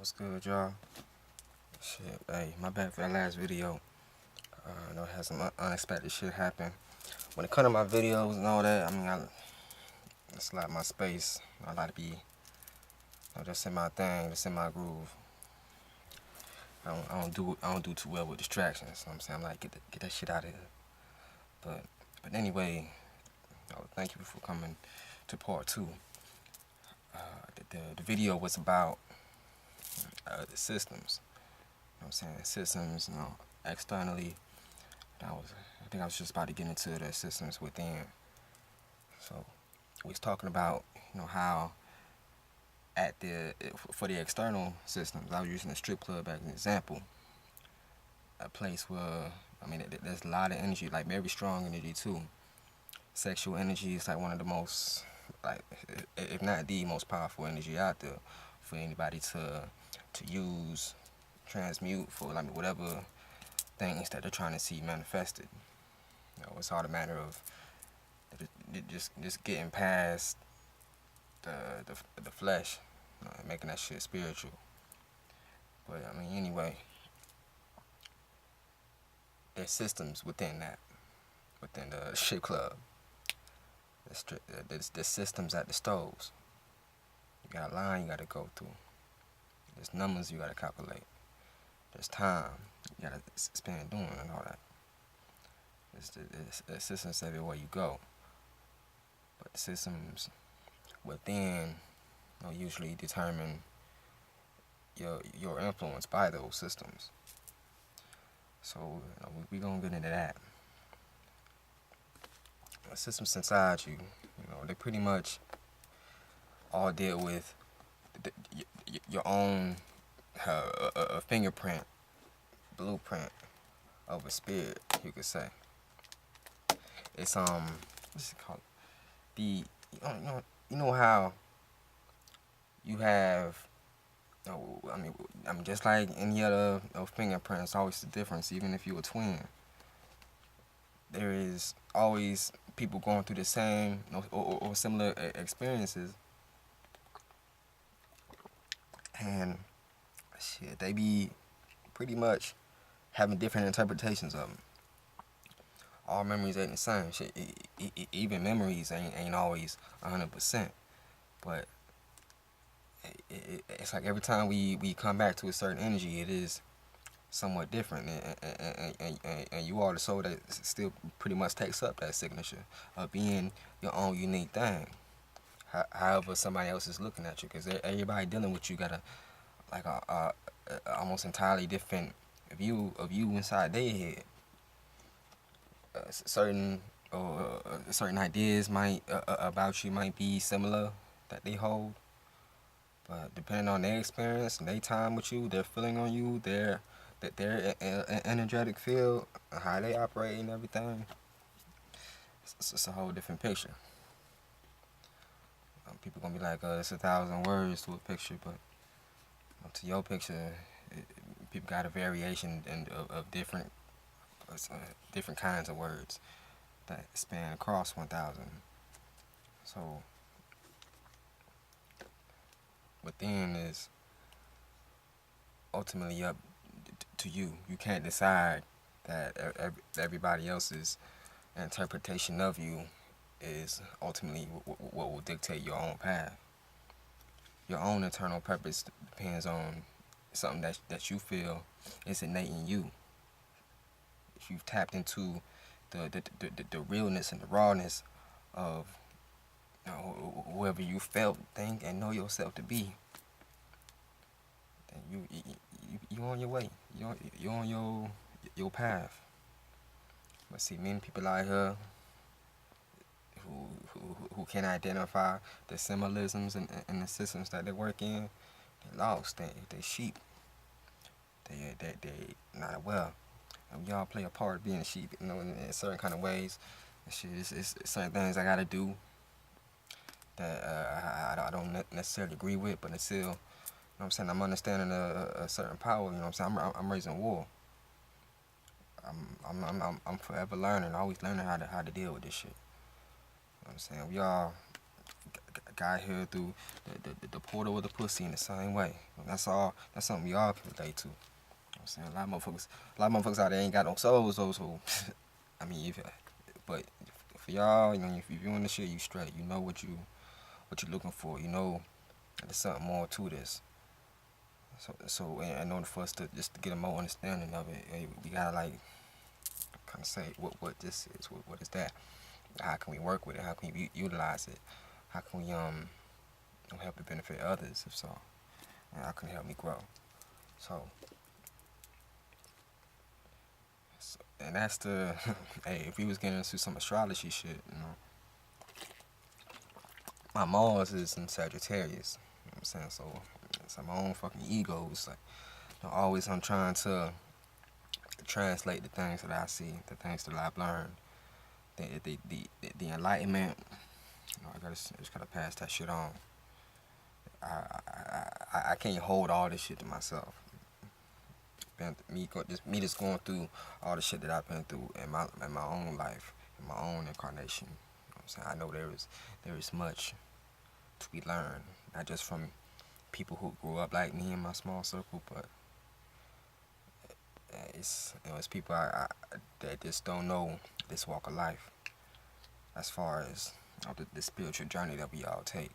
What's good, y'all? Shit, hey, my bad for that last video. I know it had some unexpected shit happen. When it comes to my videos and all that, I mean, it's like my space. I like to be, just in my thing, just in my groove. I don't do too well with distractions. So I'm saying, I'm like, get that shit out of here. But anyway, thank you for coming to part 2. The video was about the systems. You know what I'm saying? Systems, externally. I think I was just about to get into the systems within. So we was talking about, how for the external systems, I was using a strip club as an example. A place where, there's a lot of energy, like very strong energy too. Sexual energy is like one of the most, like, if not the most powerful energy out there for anybody to use, transmute for, whatever things that they're trying to see manifested. It's all a matter of just getting past the flesh, and making that shit spiritual. But anyway, there's systems within that, within the strip club. There's systems at the stoves. You got a line you gotta go through. There's numbers you gotta calculate. There's time you gotta spend doing and all that. There's systems everywhere you go. But the systems within usually determine your influence by those systems. So we gonna get into that. The systems inside you, they pretty much all deal with your own a fingerprint, blueprint of a spirit, you could say. It's what's it called? You know how you have, just like any other fingerprint, it's always the difference. Even if you're a twin, there is always people going through the same or similar experiences, and shit, they be pretty much having different interpretations of them. All memories ain't the same. Shit, even memories ain't always 100%. But it's like every time we come back to a certain energy, it is somewhat different. And you are the soul that still pretty much takes up that signature of being your own unique thing. However somebody else is looking at you, because everybody dealing with you got a almost entirely different view of you inside their head. Certain ideas might about you might be similar that they hold, but depending on their experience and their time with you, their feeling on you, their energetic field, how they operate and everything, it's a whole different picture. People gonna be like, it's 1,000 words to a picture, but to your picture, people got a variation of different kinds of words that span across 1,000. So within is ultimately up to you. You can't decide that everybody else's interpretation of you is ultimately what will dictate your own path. Your own internal purpose depends on something that you feel is innate in you. If you've tapped into the realness and the rawness of whoever you felt, think, and know yourself to be, then you on your way. You're on your path. But see, many people out here who can identify the symbolisms and the systems that they work in, they lost. They sheep. They not well. And we all play a part being a sheep, in certain kind of ways. It's certain things I gotta do that I don't necessarily agree with, but it's still, you know what I'm saying, I'm understanding a certain power. You know what I'm saying, I'm raising war. I'm forever learning, always learning how to deal with this shit. You know what I'm saying, we all got here through the portal of the pussy in the same way. You know what That's all. That's something we all can relate to. You know what I'm saying? A lot of motherfuckers out there ain't got no souls, those who, I mean, but for y'all, you know, if you in the shit, you straight. You know what you're looking for. You know there's something more to this. So in order for us to just to get a more understanding of it, we gotta like kind of say what this is, what is that? How can we work with it? How can we utilize it? How can we help it benefit others? If so, and how can it help me grow? So and that's the hey, if we was getting into some astrology shit, you know, my Mars is in Sagittarius. You know what I'm saying? So it's like my own fucking ego. It's like, you know, always I'm trying to translate the things that I see, the things that I've learned, the enlightenment. You know, just gotta pass that shit on. I can't hold all this shit to myself. Me just going through all the shit that I've been through in my own life, in my own incarnation. You know what I'm saying? I know there is much to be learned, not just from people who grew up like me in my small circle, but it's people that just don't know this walk of life. As far as the spiritual journey that we all take,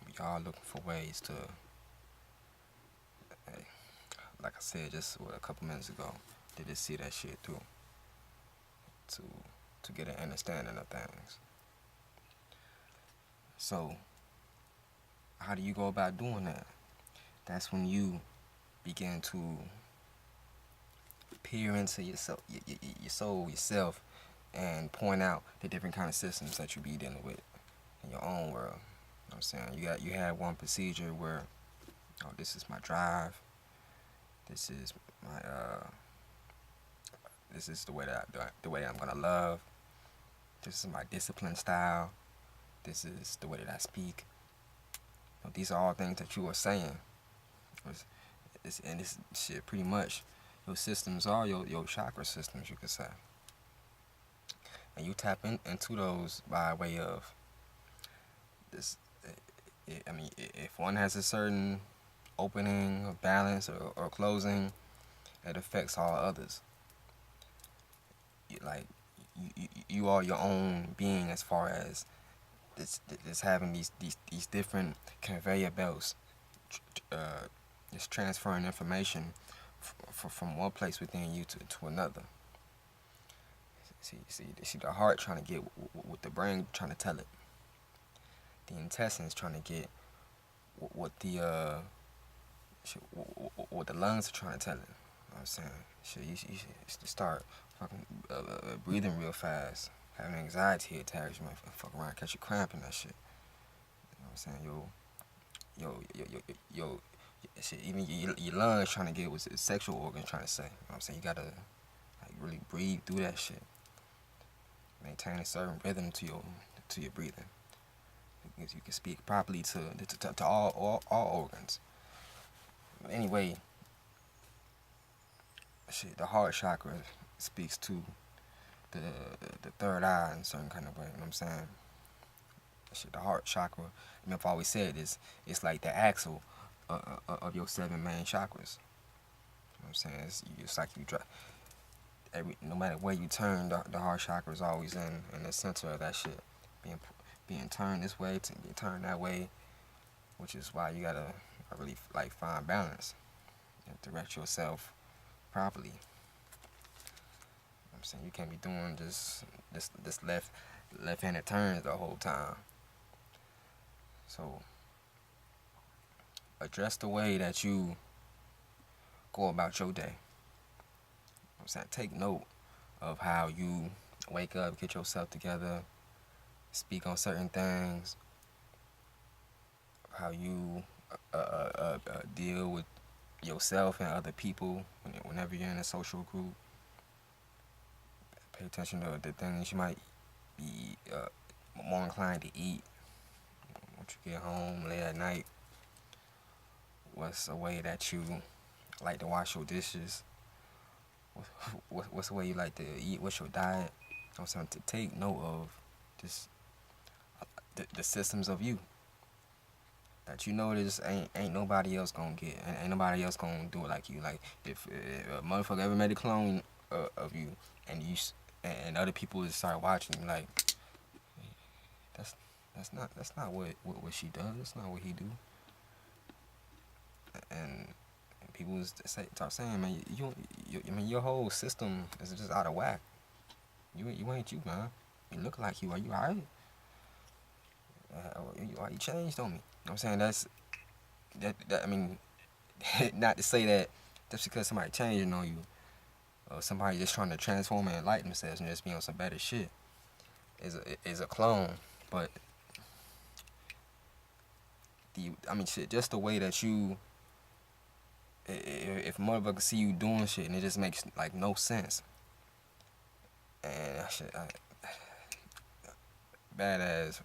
we all looking for ways to, like I said just a couple minutes ago, to just see that shit through, to get an understanding of things. So, how do you go about doing that? That's when you begin to peer into yourself, your soul, yourself, and point out the different kind of systems that you be dealing with in your own world. You know what I'm saying? You have one procedure where, oh, this is my drive. This is my this is the way I'm gonna love. This is my discipline style. This is the way that I speak. You know, these are all things that you are saying. And this shit pretty much, your systems are your chakra systems, you could say. And you tap into those by way of this. I mean, if one has a certain opening or balance or closing, it affects all others. You are your own being as far as this having these different conveyor belts, just transferring information from one place within you to another. See the heart trying to get what the brain trying to tell it. The intestines trying to get what the lungs are trying to tell it. You know what I'm saying? You should start fucking breathing real fast, having anxiety attacks. You might fuck around, catch a cramp and that shit. You know what I'm saying? Yo, shit, even your lungs trying to get what the sexual organs trying to say. You know what I'm saying? You gotta like really breathe through that shit. Maintain a certain rhythm to your breathing. Because you can speak properly to all organs. But anyway, shit, the heart chakra speaks to the third eye in a certain kind of way. You know what I'm saying? Shit, the heart chakra, I've always said this, it's like the axle of your 7 main chakras. You know what I'm saying? It's like you drive. No matter where you turn, the heart chakra is always in the center of that shit, being turned this way to being turned that way, which is why you gotta really like find balance and direct yourself properly. You know what I'm saying? You can't be doing this left-handed turns the whole time. So address the way that you go about your day. I'm saying, take note of how you wake up, get yourself together, speak on certain things, how you deal with yourself and other people whenever you're in a social group. Pay attention to the things you might be more inclined to eat once you get home late at night. What's a way that you like to wash your dishes? What's the way you like to eat? What's your diet? I'm saying, to take note of just the systems of you. that you know this ain't nobody else gonna get, and ain't nobody else gonna do it like you. Like if a motherfucker ever made a clone of you, and and other people just start watching you, like that's that's not what she does. That's not what he do. And people start saying, man, I mean, your whole system is just out of whack. You ain't you, man. You look like you. Are you alright? You changed on me. You know what I'm saying? That I mean, not to say that just because somebody changing on you, or somebody just trying to transform and enlighten themselves and just be on some better shit, is a clone. But I mean, shit, just the way that you, if motherfuckers see you doing shit and it just makes like no sense, and badass,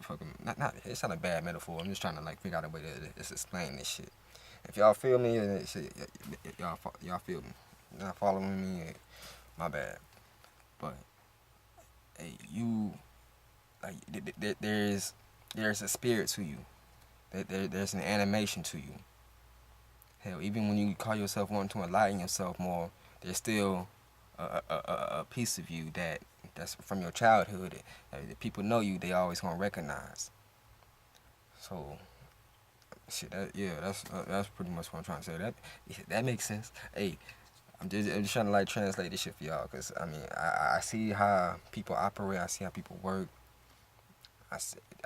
fucking not. It's not a bad metaphor. I'm just trying to like figure out a way to just explain this shit. If y'all feel me, shit, y'all feel me. Not following me, my bad. But hey, you like there's a spirit to you. There's an animation to you. Hell, even when you call yourself wanting to enlighten yourself more, there's still a piece of you that's from your childhood. If people know you, they always gonna recognize. So, shit, that's pretty much what I'm trying to say. That makes sense. Hey, I'm just trying to like translate this shit for y'all, cause I mean I see how people operate. I see how people work. I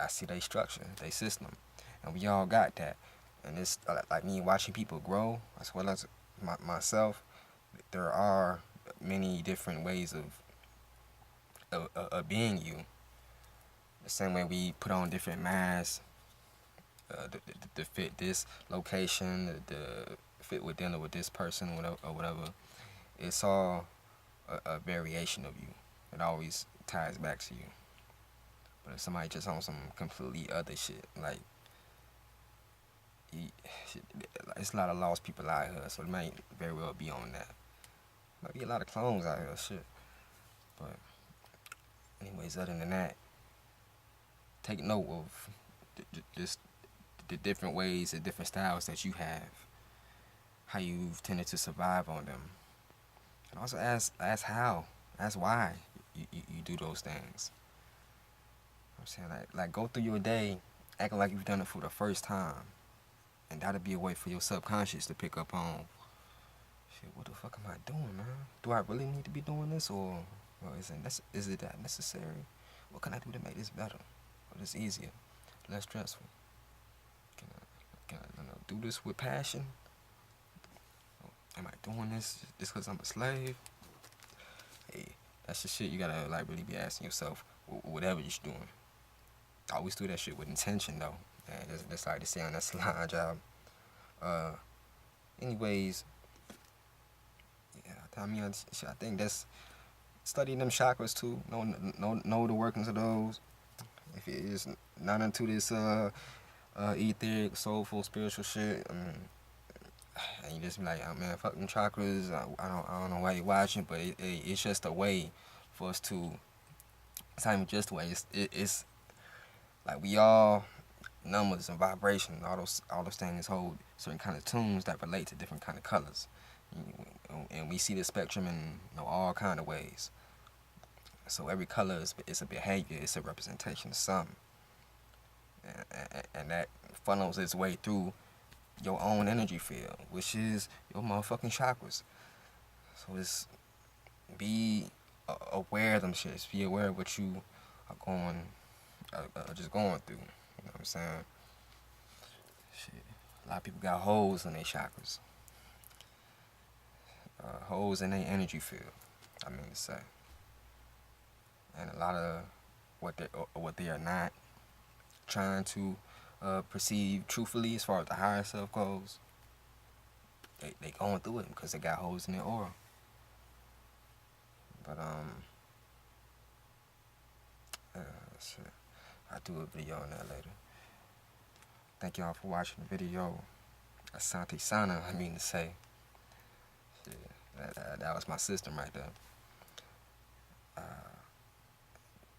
see their structure, their system, and we all got that. And it's like me watching people grow as well as myself. There are many different ways of being you. The same way we put on different masks to fit this location, to fit with dinner with this person, or whatever. It's all a variation of you. It always ties back to you. But if somebody just on some completely other shit, like it's a lot of lost people out here, so it might very well be on that. Might be a lot of clones out here, shit. But anyways, other than that, take note of just the different ways, the different styles that you have, how you've tended to survive on them, and also ask how, ask why you do those things. I'm saying like go through your day acting like you've done it for the first time. And that'll be a way for your subconscious to pick up on, shit, what the fuck am I doing, man? Do I really need to be doing this, or is it that necessary? What can I do to make this better, or this easier, less stressful? Can I do this with passion? Or am I doing this just because I'm a slave? Hey, that's the shit you gotta like really be asking yourself, whatever you're doing. I always do that shit with intention, though. And just like to say on that salon job. Anyways, yeah, I mean, I think that's studying them chakras too. Know the workings of those. If you're just not into this etheric, soulful, spiritual shit, and you just be like, oh, man, fuck them chakras. I don't know why you're watching, but it's just a way for us to. It's not even just a way. It's like we all. Numbers and vibration, all those things hold certain kind of tunes that relate to different kind of colors, and we see the spectrum in all kind of ways. So every color is a behavior, it's a representation of something, and that funnels its way through your own energy field, which is your motherfucking chakras. So it's be aware of them shits. Be aware of what you are just going through. You know what I'm saying? Shit. A lot of people got holes in their chakras. Holes in their energy field, I mean to say. And a lot of what they are not trying to perceive truthfully as far as the higher self goes, they going through it because they got holes in their aura. But shit. I'll do a video on that later. Thank y'all for watching the video. Asante Sana, I mean to say. Shit, that was my system right there.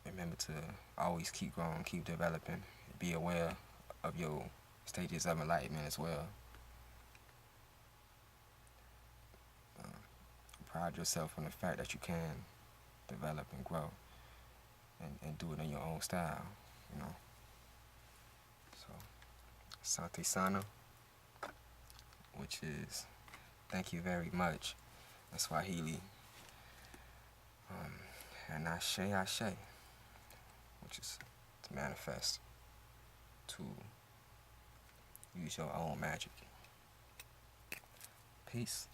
Remember to always keep growing, keep developing. Be aware of your stages of enlightenment as well. Pride yourself on the fact that you can develop and grow and do it in your own style, you know. So, Asante Sana, which is thank you very much in Swahili. And Ashe Ashe, which is to manifest, to use your own magic. Peace.